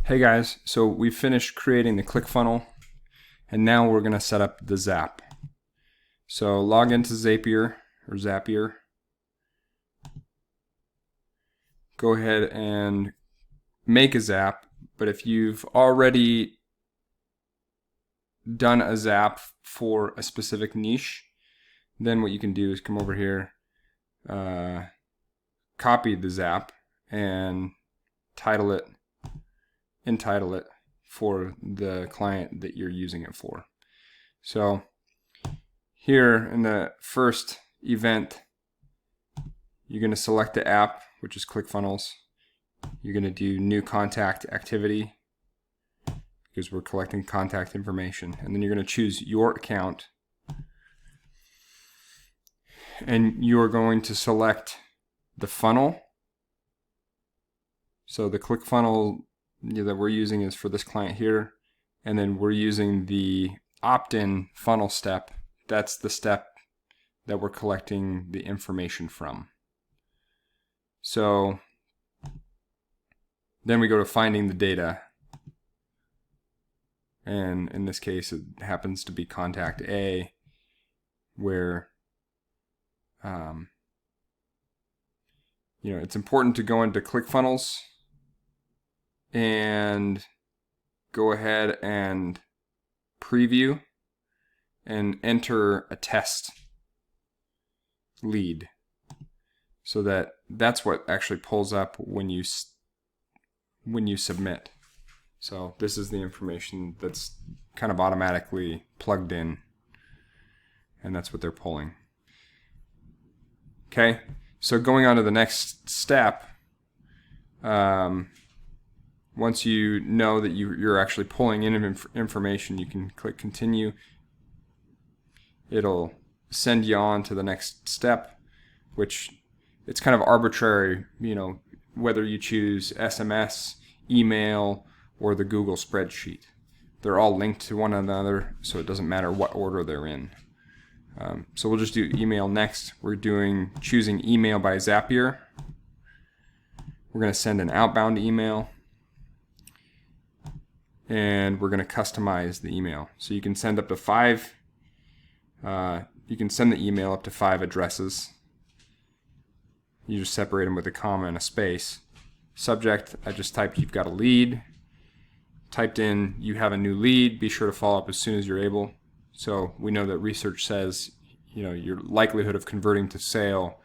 Hey guys, so we finished creating the ClickFunnel and now we're going to set up the ZAP. So log into Zapier or Zapier. Go ahead and make a ZAP, but if you've already done a ZAP for a specific niche, then what you can do is come over here, copy the ZAP and entitle it for the client that you're using it for. So here in the first event, you're going to select the app, which is ClickFunnels. You're going to do new contact activity because we're collecting contact information. And then you're going to choose your account. And you're going to select the funnel. So the ClickFunnel that we're using is for this client here. And then we're using the opt-in funnel step. That's the step that we're collecting the information from. So then we go to finding the data. And in this case, it happens to be contact A, where it's important to go into ClickFunnels and go ahead and preview and enter a test lead, so that's what actually pulls up when you submit. So this is the information that's kind of automatically plugged in, and that's what they're pulling. Okay, so going on to the next step, once you know that you're actually pulling in information, you can click continue. It'll send you on to the next step, which it's kind of arbitrary, whether you choose SMS, email, or the Google spreadsheet. They're all linked to one another, so it doesn't matter what order they're in. So we'll just do email next. We're choosing email by Zapier. We're going to send an outbound email, and we're going to customize the email. So you can send up to 5. You can send the email up to 5 addresses. You just separate them with a comma and a space. Subject, I just typed you've got a lead. Typed in you have a new lead. Be sure to follow up as soon as you're able. So we know that research says your likelihood of converting to sale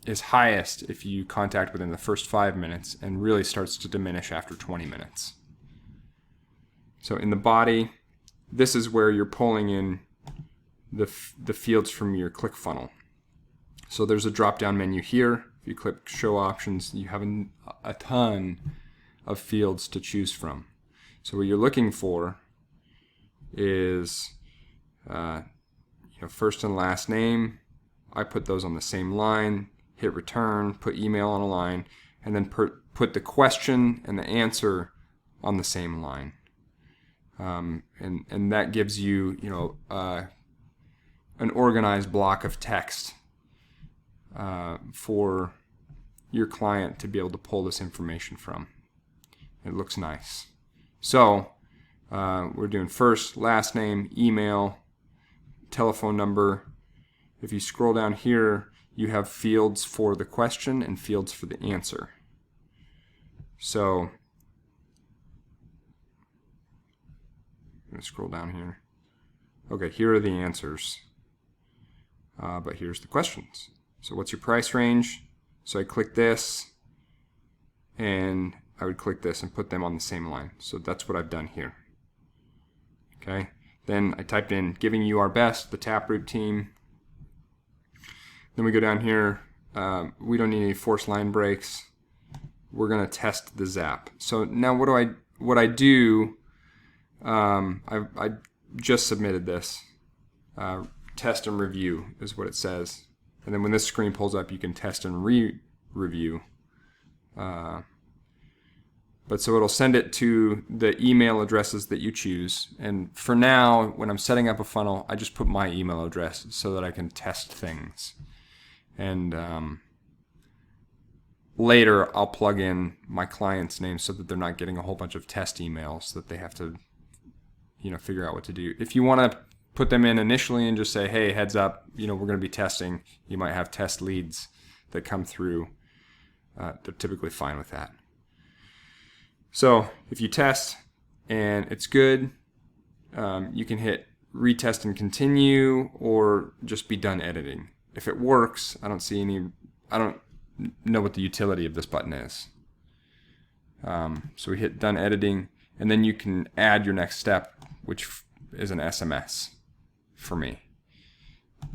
is highest if you contact within the first 5 minutes, and really starts to diminish after 20 minutes. So in the body, this is where you're pulling in the fields from your ClickFunnel. So there's a drop-down menu here. If you click Show Options, you have a ton of fields to choose from. So what you're looking for is first and last name. I put those on the same line. Hit return, put email on a line, and then put the question and the answer on the same line. And that gives you an organized block of text for your client to be able to pull this information from. It looks nice. So we're doing first, last name, email, telephone number. If you scroll down here, you have fields for the question and fields for the answer. So I'm going to scroll down here. Okay, here are the answers. But here's the questions. So what's your price range? So I click this, and I would click this and put them on the same line. So that's what I've done here. Okay. Then I typed in giving you our best, the Taproot team. Then we go down here. We don't need any forced line breaks. We're going to test the ZAP. So now what I do, I just submitted this. Test and review is what it says. And then when this screen pulls up, you can test and re-review. But so it'll send it to the email addresses that you choose. And for now, when I'm setting up a funnel, I just put my email address so that I can test things. And later I'll plug in my client's name so that they're not getting a whole bunch of test emails that they have to, figure out what to do. If you want to put them in initially and just say, hey, heads up, we're going to be testing, you might have test leads that come through. They're typically fine with that. So if you test and it's good, you can hit retest and continue, or just be done editing. If it works, I don't know what the utility of this button is. So we hit done editing, and then you can add your next step, which is an SMS for me.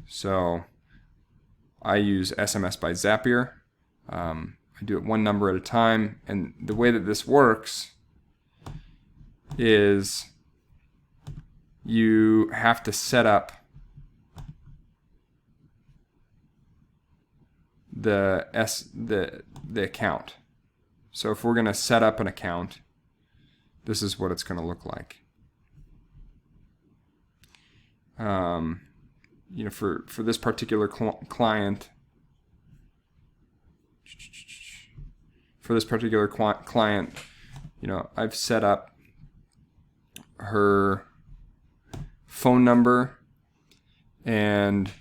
So I use SMS by Zapier. I do it one number at a time, and the way that this works is you have to set up the account. So if we're going to set up an account, this is what it's going to look like. For this particular client, I've set up her phone number, and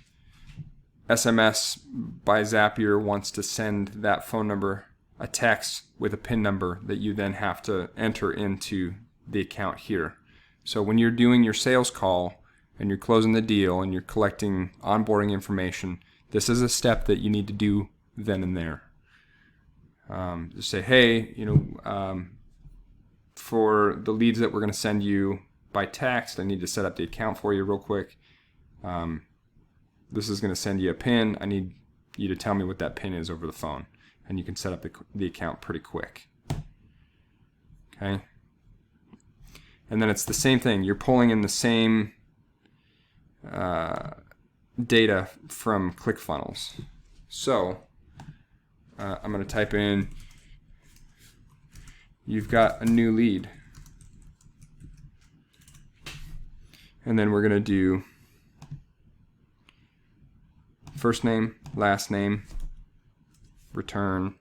SMS by Zapier wants to send that phone number a text with a PIN number that you then have to enter into the account here. So when you're doing your sales call and you're closing the deal and you're collecting onboarding information, this is a step that you need to do then and there. Just say, hey, for the leads that we're going to send you by text, I need to set up the account for you real quick. This is going to send you a PIN. I need you to tell me what that PIN is over the phone, and you can set up the account pretty quick. Okay. And then it's the same thing. You're pulling in the same data from ClickFunnels. So I'm going to type in, you've got a new lead. And then we're going to do first name, last name, return,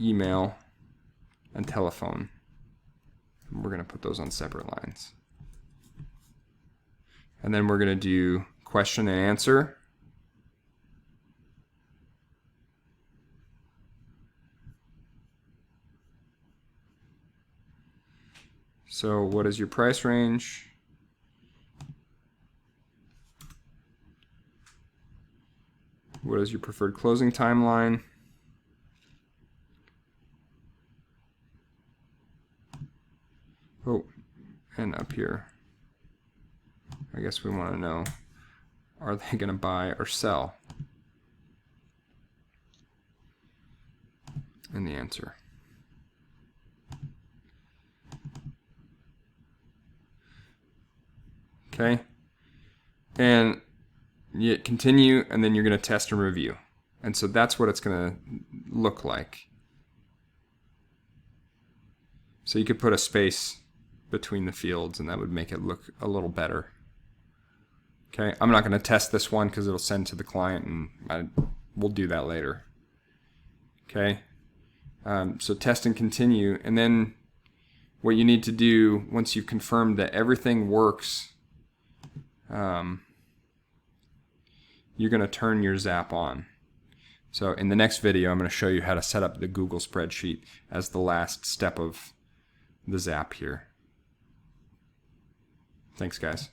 email, and telephone. And we're going to put those on separate lines. And then we're going to do question and answer. So what is your price range? What is your preferred closing timeline? Oh, and up here, I guess we want to know, are they going to buy or sell? And the answer. Okay, and you hit continue, and then you're going to test and review. And so that's what it's going to look like. So you could put a space between the fields, and that would make it look a little better. Okay, I'm not going to test this one because it'll send to the client, and we'll do that later. Okay, so test and continue, and then what you need to do once you've confirmed that everything works, you're going to turn your ZAP on. So in the next video, I'm going to show you how to set up the Google spreadsheet as the last step of the ZAP here. Thanks, guys.